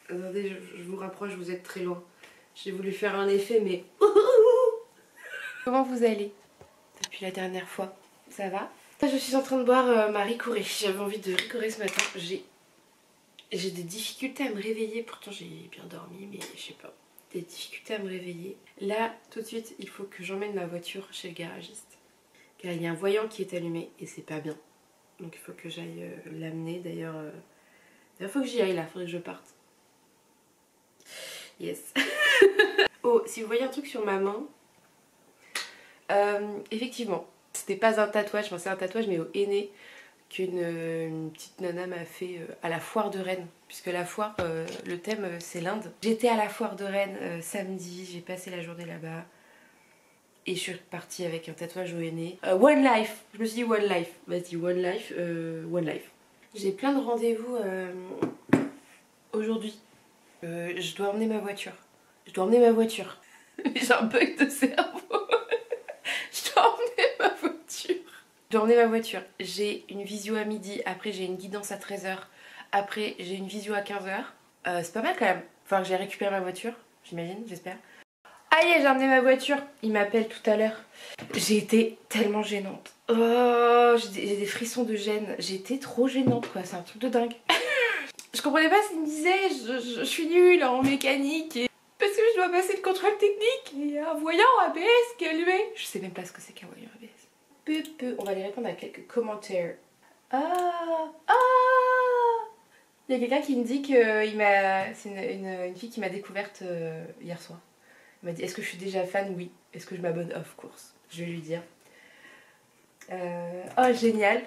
Attendez, je vous rapproche, vous êtes très loin. J'ai voulu faire un effet, mais... Comment vous allez depuis la dernière fois? Ça va? Je suis en train de boire ma Ricoré. J'avais envie de Ricoré ce matin. J'ai des difficultés à me réveiller. Pourtant j'ai bien dormi, mais je sais pas. Des difficultés à me réveiller. Là, tout de suite, il faut que j'emmène ma voiture chez le garagiste. Car il y a un voyant qui est allumé et c'est pas bien. Donc il faut que j'aille l'amener. D'ailleurs, il faut que j'y aille là. Il faudrait que je parte. Yes. Oh, si vous voyez un truc sur ma main, effectivement, c'était pas un tatouage, enfin c'est un tatouage mais au henné qu'une petite nana m'a fait à la foire de Rennes. Puisque la foire, le thème c'est l'Inde. J'étais à la foire de Rennes samedi, j'ai passé la journée là-bas. Et je suis repartie avec un tatouage au henné. One life, je me suis dit one life. Vas-y, one life, one life. J'ai plein de rendez-vous aujourd'hui. Je dois emmener ma voiture. Je dois emmener ma voiture. J'ai un bug de cerveau. Je dois emmener ma voiture. Je dois emmener ma voiture. J'ai une visio à midi. Après j'ai une guidance à 13 h. Après j'ai une visio à 15 h. C'est pas mal quand même. Enfin j'ai récupéré ma voiture. J'imagine, j'espère. Aïe, j'ai emmené ma voiture. Il m'appelle tout à l'heure. J'ai été tellement gênante. Oh, j'ai des frissons de gêne. J'ai été trop gênante quoi. C'est un truc de dingue. Je comprenais pas ce qu'il me disait, je suis nulle en mécanique et... parce que je dois passer le contrôle technique et il y a un voyant ABS qui est allumé. Je sais même pas ce que c'est qu'un voyant ABS. On va aller répondre à quelques commentaires. Ah, il y a quelqu'un qui me dit que c'est une fille qui m'a découverte hier soir. Elle m'a dit est-ce que je suis déjà fan? Oui. Est-ce que je m'abonne? Of course. Je vais lui dire. Oh génial.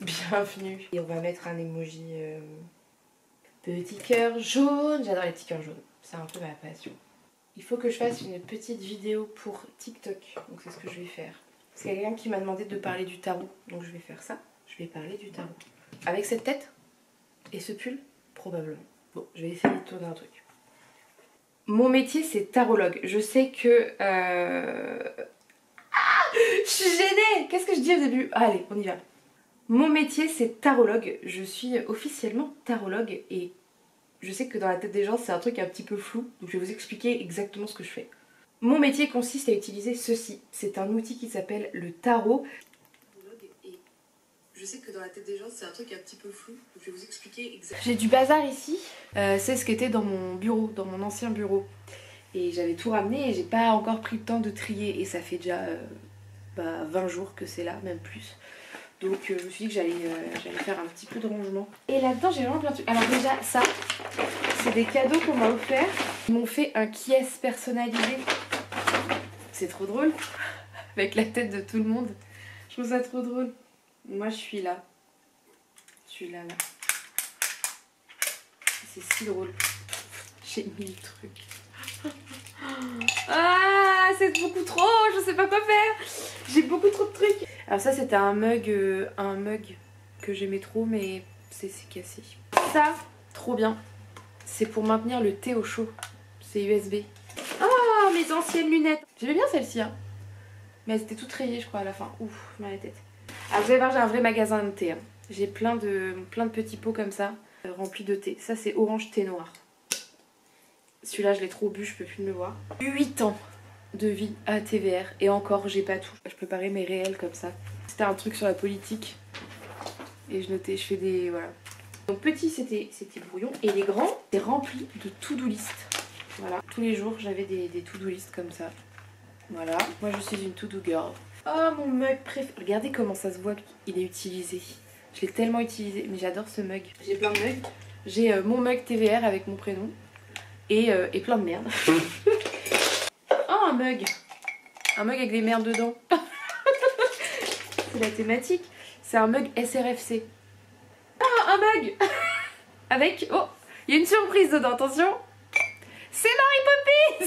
Bienvenue. Et on va mettre un emoji... petit cœur jaune, j'adore les petits cœurs jaunes, c'est un peu ma passion. Il faut que je fasse une petite vidéo pour TikTok, donc c'est ce que je vais faire. C'est quelqu'un qui m'a demandé de parler du tarot, donc je vais faire ça, je vais parler du tarot. Avec cette tête et ce pull, probablement. Bon, je vais essayer de tourner un truc. Mon métier c'est tarologue, je sais que... je suis gênée. Qu'est-ce que je dis au début? Allez, on y va. Mon métier c'est tarologue, je suis officiellement tarologue et je sais que dans la tête des gens c'est un truc un petit peu flou, donc je vais vous expliquer exactement ce que je fais. Mon métier consiste à utiliser ceci, c'est un outil qui s'appelle le tarot. Et je sais que dans la tête des gens c'est un truc un petit peu flou, donc je vais vous expliquer exactement. J'ai du bazar ici, c'est ce qui était dans mon bureau, dans mon ancien bureau. Et j'avais tout ramené et j'ai pas encore pris le temps de trier et ça fait déjà 20 jours que c'est là, même plus. Donc je me suis dit que j'allais faire un petit peu de rangement. Et là-dedans j'ai vraiment plein de trucs. Alors déjà ça, c'est des cadeaux qu'on m'a offert. Ils m'ont fait un Kies personnalisé. C'est trop drôle. Avec la tête de tout le monde. Je trouve ça trop drôle. Moi je suis là. Je suis là. C'est si drôle. J'ai mis le truc. Ah, c'est beaucoup trop, je sais pas quoi faire. J'ai beaucoup trop de trucs. Alors ça c'était un mug que j'aimais trop mais c'est cassé. Ça, trop bien. C'est pour maintenir le thé au chaud. C'est USB. Ah, mes anciennes lunettes. J'aimais bien celle-ci hein. Mais elles étaient toutes rayées je crois à la fin. Ouf, mal à la tête. Alors vous allez voir j'ai un vrai magasin de thé hein. J'ai plein de petits pots comme ça remplis de thé. Ça c'est orange thé noir. Celui-là je l'ai trop bu, je peux plus me le voir. 8 ans de vie à TVR et encore j'ai pas tout. Je préparais mes réels comme ça. C'était un truc sur la politique et je notais, je fais des... voilà. Donc petit c'était brouillon et les grands c'est rempli de to-do list. Voilà, tous les jours j'avais des to-do list comme ça. Voilà, moi je suis une to-do girl. Oh mon mug préféré. Regardez comment ça se voit qu'il est utilisé. Je l'ai tellement utilisé mais j'adore ce mug. J'ai plein de mugs. J'ai mon mug TVR avec mon prénom. Et plein de merde. Oh un mug. Un mug avec des merdes dedans. C'est la thématique. C'est un mug SRFC. Ah un mug. Avec... oh, il y a une surprise dedans, attention. C'est Mary Poppins.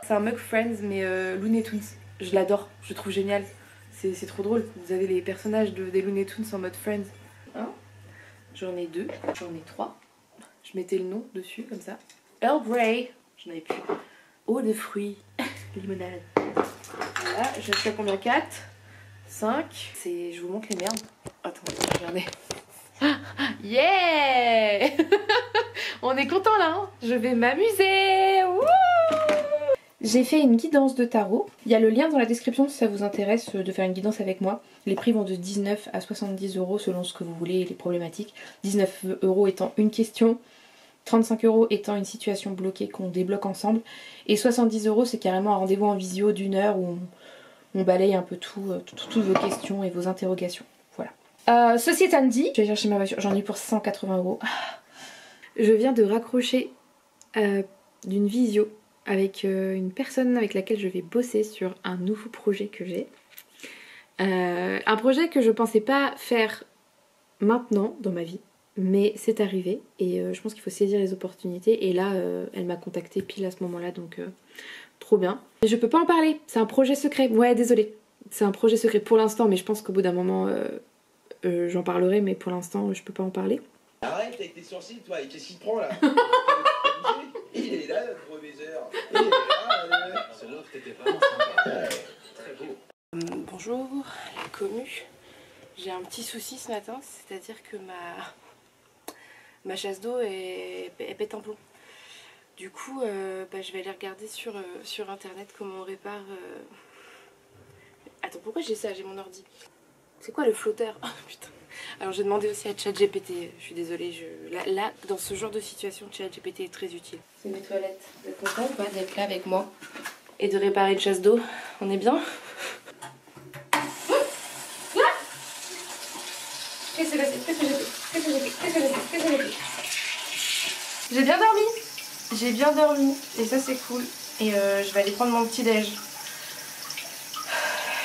C'est un mug Friends mais Looney Tunes. Je l'adore, je le trouve génial. C'est trop drôle. Vous avez les personnages des Looney Tunes en mode Friends. Hein, j'en ai 2, j'en ai 3. Je mettais le nom dessus comme ça. Earl Grey, j'en avais plus. Eau de fruits, limonade. Voilà, je suis à combien? 4, 5. Je vous montre les merdes. Attends, regardez. Yeah. On est content là, hein. Je vais m'amuser. J'ai fait une guidance de tarot. Il y a le lien dans la description si ça vous intéresse de faire une guidance avec moi. Les prix vont de 19 à 70 € selon ce que vous voulez et les problématiques. 19 € étant une question, 35 € étant une situation bloquée qu'on débloque ensemble. Et 70 € c'est carrément un rendez-vous en visio d'1 heure où on balaye un peu toutes vos questions et vos interrogations. Voilà. Ceci étant dit, je vais chercher ma voiture. J'en ai pour 180 €. Je viens de raccrocher d'une visio avec une personne avec laquelle je vais bosser sur un nouveau projet que j'ai. Un projet que je pensais pas faire maintenant dans ma vie, mais c'est arrivé et je pense qu'il faut saisir les opportunités. Et là, elle m'a contactée pile à ce moment-là, donc trop bien. Et je peux pas en parler, c'est un projet secret. Ouais, désolée, c'est un projet secret pour l'instant, mais je pense qu'au bout d'un moment, j'en parlerai, mais pour l'instant, je peux pas en parler. Arrête avec tes sourcils, toi, et qu'est-ce qu'il prend là? Il est là, le proviseur. Il est là. Ce loft était vraiment sympa. Très beau. Bonjour, la commu. J'ai un petit souci ce matin, c'est-à-dire que ma chasse d'eau elle pète un plomb. Du coup, je vais aller regarder sur internet comment on répare. Attends, pourquoi j'ai ça? J'ai mon ordi. C'est quoi le flotteur? Oh putain. Alors j'ai demandé aussi à ChatGPT, je suis désolée, là dans ce genre de situation ChatGPT est très utile. C'est mes toilettes, vous êtes content ou pas d'être là avec moi et de réparer une chasse d'eau? On est bien? Qu'est-ce que j'ai fait? J'ai bien dormi. J'ai bien dormi et ça c'est cool. Et je vais aller prendre mon petit déj.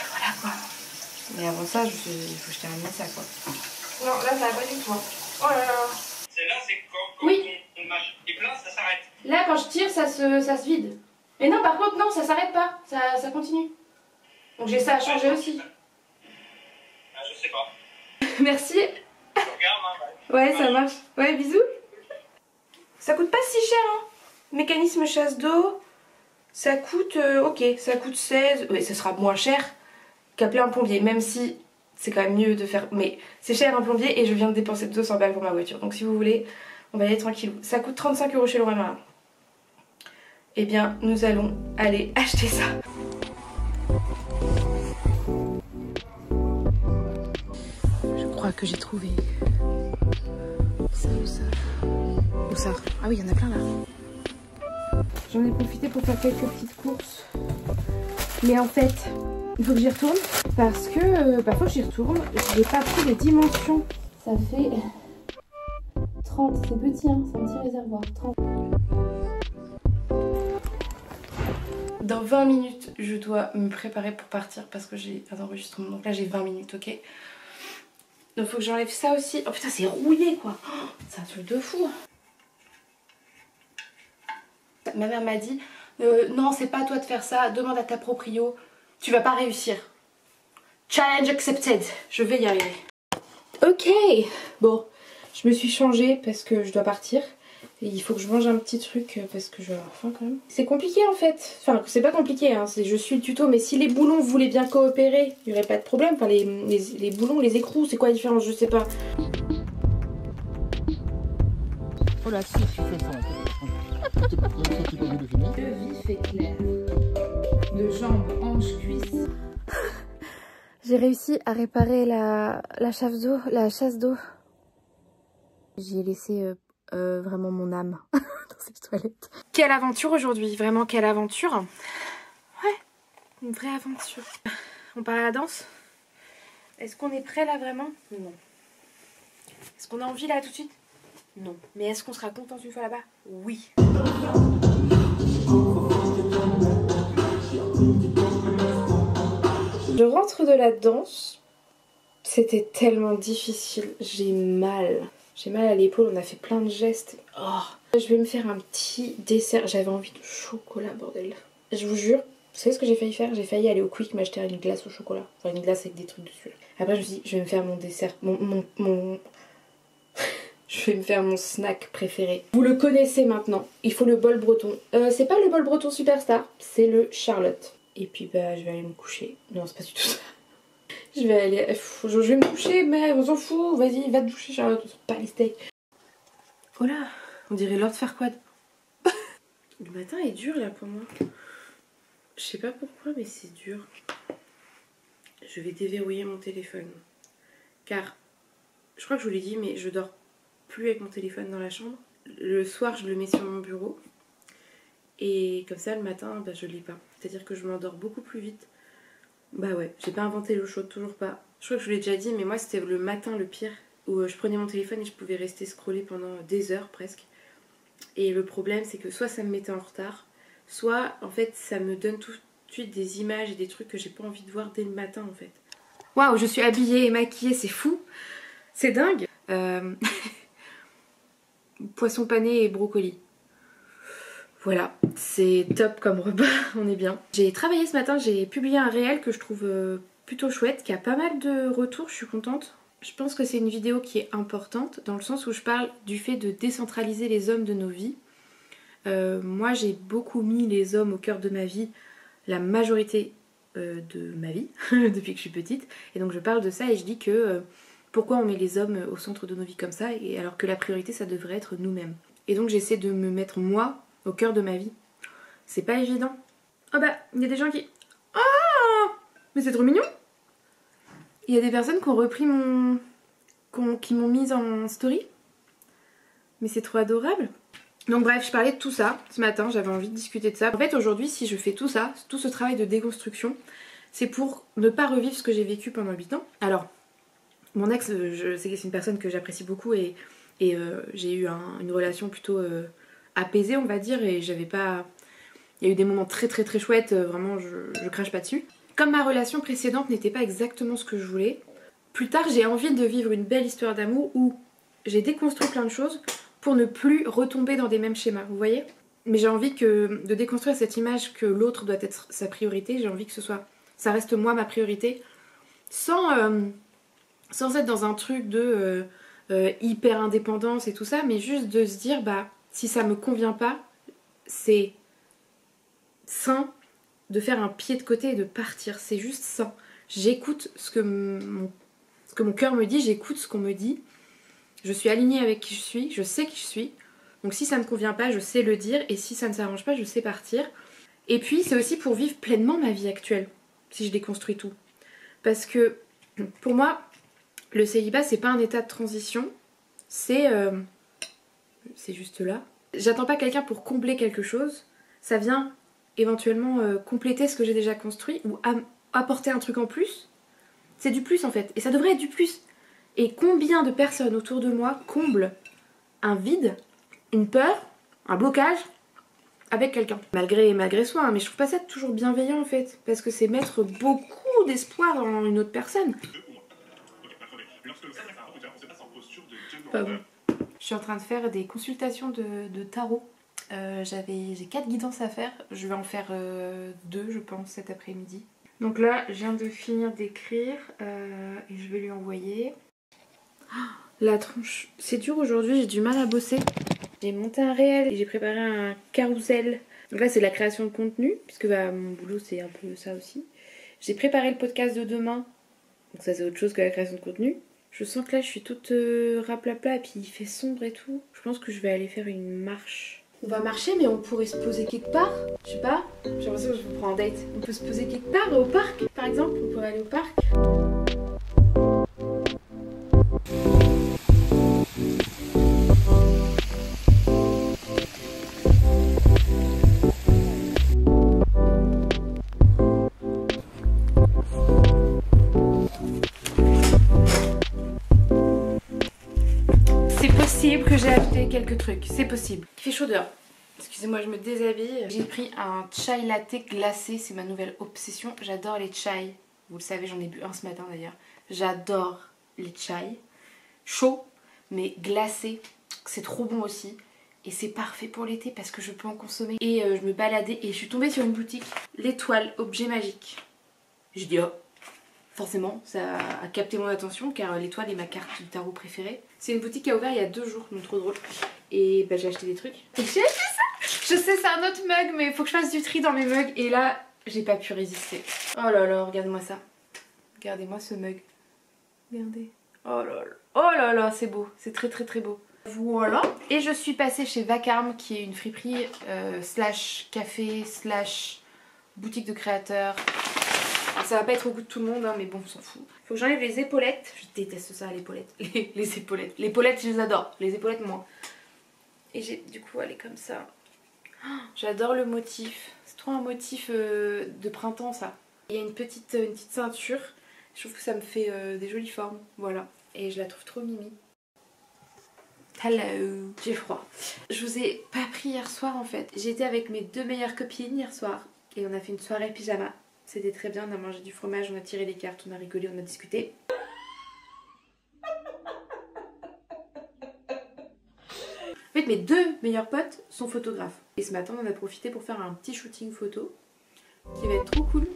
Voilà quoi. Mais avant ça, il faut que je termine ça quoi. Non, là ça va pas du tout. Oh là là. Celle-là, c'est quand oui. on mâche et plein, ça s'arrête. Là, quand je tire, ça se vide. Mais non, par contre, non, ça s'arrête pas. Ça continue. Donc j'ai ça à changer aussi. Ah, je sais pas. Merci. Je regarde, hein. Ouais, ça marche. Ouais, bisous. Ça coûte pas si cher, hein. Mécanisme chasse d'eau. Ça coûte, ok, ça coûte 16. Ouais, ça sera moins cher qu'appeler un plombier, même si c'est quand même mieux de faire. Mais c'est cher un plombier et je viens de dépenser 200 balles pour ma voiture. Donc si vous voulez, on va y aller tranquille. Ça coûte 35 € chez Leroy Merlin. Eh bien, nous allons aller acheter ça. Je crois que j'ai trouvé. Ça ou ça? Où ça? Ah oui, il y en a plein là. J'en ai profité pour faire quelques petites courses. Mais en fait, il faut que j'y retourne. Parce que, faut que j'y retourne. J'ai pas pris les dimensions. Ça fait 30, c'est petit, hein, c'est un petit réservoir. 30. Dans 20 minutes, je dois me préparer pour partir parce que j'ai un enregistrement. Donc là, j'ai 20 minutes, ok? Donc faut que j'enlève ça aussi. Oh putain, c'est rouillé quoi. Oh, c'est un truc de fou. Ma mère m'a dit non, c'est pas à toi de faire ça, demande à ta proprio, tu vas pas réussir. Challenge accepted, je vais y arriver. Ok, bon, je me suis changée parce que je dois partir. Et il faut que je mange un petit truc parce que je vais avoir faim quand même. C'est compliqué en fait. Enfin, c'est pas compliqué, hein, je suis le tuto. Mais si les boulons voulaient bien coopérer, il n'y aurait pas de problème. Enfin, les boulons, les écrous, c'est quoi la différence? Je sais pas. Oh là, si tu fais ça. De vif et clair. De jambes, hanches, cuisses. J'ai réussi à réparer la chasse d'eau. J'y ai laissé vraiment mon âme dans cette toilette. Quelle aventure aujourd'hui, vraiment quelle aventure. Ouais, une vraie aventure. On part à la danse? Est-ce qu'on est prêt là vraiment? Non. Est-ce qu'on a envie là tout de suite? Non. Mais est-ce qu'on sera content une fois là-bas? Oui. Je rentre de la danse. C'était tellement difficile. J'ai mal. J'ai mal à l'épaule. On a fait plein de gestes. Oh. Je vais me faire un petit dessert. J'avais envie de chocolat, bordel. Je vous jure. Vous savez ce que j'ai failli faire? J'ai failli aller au Quick m'acheter une glace au chocolat. Enfin, une glace avec des trucs dessus. Après, je me suis dit, je vais me faire mon dessert. Je vais me faire mon snack préféré. Vous le connaissez maintenant. Il faut le bol breton. C'est pas le bol breton superstar. C'est le Charlotte. Et puis, je vais aller me coucher. Non, c'est pas du tout ça. Je vais aller... je vais me doucher, mais on s'en fout. Vas-y, va te doucher, Charlotte. On s'en pas les steaks. Oh là, on dirait l'heure de faire quoi? Le matin est dur là pour moi. Je sais pas pourquoi, mais c'est dur. Je vais déverrouiller mon téléphone. Car, je crois que je vous l'ai dit, mais je dors plus avec mon téléphone dans la chambre. Le soir, je le mets sur mon bureau. Et comme ça, le matin, bah, je l'ai pas. C'est-à-dire que je m'endors beaucoup plus vite. Bah ouais, j'ai pas inventé l'eau chaude, toujours pas. Je crois que je vous l'ai déjà dit, mais moi, c'était le matin le pire. Où je prenais mon téléphone et je pouvais rester scroller pendant des heures presque. Et le problème, c'est que soit ça me mettait en retard, soit en fait, ça me donne tout de suite des images et des trucs que j'ai pas envie de voir dès le matin en fait. Waouh, je suis habillée et maquillée, c'est fou. C'est dingue. Poisson pané et brocoli. Voilà, c'est top comme repas, on est bien. J'ai travaillé ce matin, j'ai publié un réel que je trouve plutôt chouette, qui a pas mal de retours, je suis contente. Je pense que c'est une vidéo qui est importante, dans le sens où je parle du fait de décentraliser les hommes de nos vies. Moi j'ai beaucoup mis les hommes au cœur de ma vie, la majorité de ma vie, depuis que je suis petite. Et donc je parle de ça et je dis que pourquoi on met les hommes au centre de nos vies comme ça, et alors que la priorité ça devrait être nous-mêmes. Et donc j'essaie de me mettre moi au cœur de ma vie. C'est pas évident. Oh bah, il y a des gens qui... Oh, mais c'est trop mignon. Il y a des personnes qui ont repris mon... qui m'ont mise en story. Mais c'est trop adorable. Donc bref, je parlais de tout ça ce matin, j'avais envie de discuter de ça. En fait aujourd'hui, si je fais tout ça, tout ce travail de déconstruction, c'est pour ne pas revivre ce que j'ai vécu pendant 8 ans. Alors, mon ex, je sais que c'est une personne que j'apprécie beaucoup et j'ai eu une relation plutôt apaisée, on va dire, et j'avais pas... Il y a eu des moments très très très chouettes, vraiment je crache pas dessus. Comme ma relation précédente n'était pas exactement ce que je voulais, plus tard j'ai envie de vivre une belle histoire d'amour où j'ai déconstruit plein de choses pour ne plus retomber dans des mêmes schémas, vous voyez? Mais j'ai envie de déconstruire cette image que l'autre doit être sa priorité, j'ai envie que ça reste moi ma priorité, sans être dans un truc de hyper indépendance et tout ça, mais juste de se dire, bah si ça me convient pas, c'est sain de faire un pied de côté et de partir, c'est juste sain. J'écoute ce que mon cœur me dit, j'écoute ce qu'on me dit, je suis alignée avec qui je suis, je sais qui je suis, donc si ça ne me convient pas, je sais le dire, et si ça ne s'arrange pas, je sais partir. Et puis c'est aussi pour vivre pleinement ma vie actuelle, si je déconstruis tout. Parce que pour moi, le célibat c'est pas un état de transition, c'est juste là. J'attends pas quelqu'un pour combler quelque chose, ça vient éventuellement compléter ce que j'ai déjà construit ou apporter un truc en plus. C'est du plus en fait, et ça devrait être du plus. Et combien de personnes autour de moi comblent un vide, une peur, un blocage avec quelqu'un, malgré soi, hein, mais je trouve pas ça toujours bienveillant en fait, parce que c'est mettre beaucoup d'espoir dans une autre personne. Pardon. Je suis en train de faire des consultations de tarot. J'ai 4 guidances à faire, je vais en faire 2 je pense cet après-midi. Donc là je viens de finir d'écrire et je vais lui envoyer. La tronche, c'est dur aujourd'hui, j'ai du mal à bosser. J'ai monté un réel et j'ai préparé un carrousel. Donc là c'est de la création de contenu, puisque bah, mon boulot c'est un peu ça aussi. J'ai préparé le podcast de demain, donc ça c'est autre chose que la création de contenu. Je sens que là je suis toute raplapla et puis il fait sombre et tout. Je pense que je vais aller faire une marche. On va marcher mais on pourrait se poser quelque part. Je sais pas, j'ai l'impression que je vous prends en date. On peut se poser quelque part, au parc par exemple, on pourrait aller au parc. Que j'ai acheté quelques trucs, c'est possible. Il fait chaud dehors. Excusez-moi, je me déshabille. J'ai pris un chai latte glacé, c'est ma nouvelle obsession. J'adore les chai. Vous le savez, j'en ai bu un ce matin d'ailleurs. J'adore les chai. Chaud, mais glacé. C'est trop bon aussi. Et c'est parfait pour l'été parce que je peux en consommer. Et je me baladais et je suis tombée sur une boutique. L'Étoile, objet magique. J'ai dit oh. Forcément, ça a capté mon attention car l'étoile est ma carte du tarot préférée. C'est une boutique qui a ouvert il y a 2 jours, donc trop drôle. Et bah j'ai acheté des trucs. Et j'ai acheté ça. Je sais, c'est un autre mug, mais il faut que je fasse du tri dans mes mugs. Et là, j'ai pas pu résister. Oh là là, regarde-moi ça. Regardez-moi ce mug. Regardez. Oh là là. Oh là là, c'est beau. C'est très très très beau. Voilà. Et je suis passée chez Vacarme, qui est une friperie slash café slash boutique de créateurs. Alors, ça va pas être au goût de tout le monde, hein, mais bon, on s'en fout. Faut que j'enlève les épaulettes. Je déteste ça, les épaulettes. Les épaulettes. Les épaulettes, je les adore. Les épaulettes, moins. Et j'ai du coup, elle est comme ça. Oh, j'adore le motif. C'est trop un motif de printemps, ça. Il y a une petite ceinture. Je trouve que ça me fait des jolies formes. Voilà. Et je la trouve trop mimi. Hello. J'ai froid. Je vous ai pas pris hier soir en fait. J'étais avec mes 2 meilleures copines hier soir. Et on a fait une soirée pyjama. C'était très bien, on a mangé du fromage, on a tiré les cartes, on a rigolé, on a discuté. En fait, mes 2 meilleurs potes sont photographes. Et ce matin, on en a profité pour faire un petit shooting photo qui va être trop cool.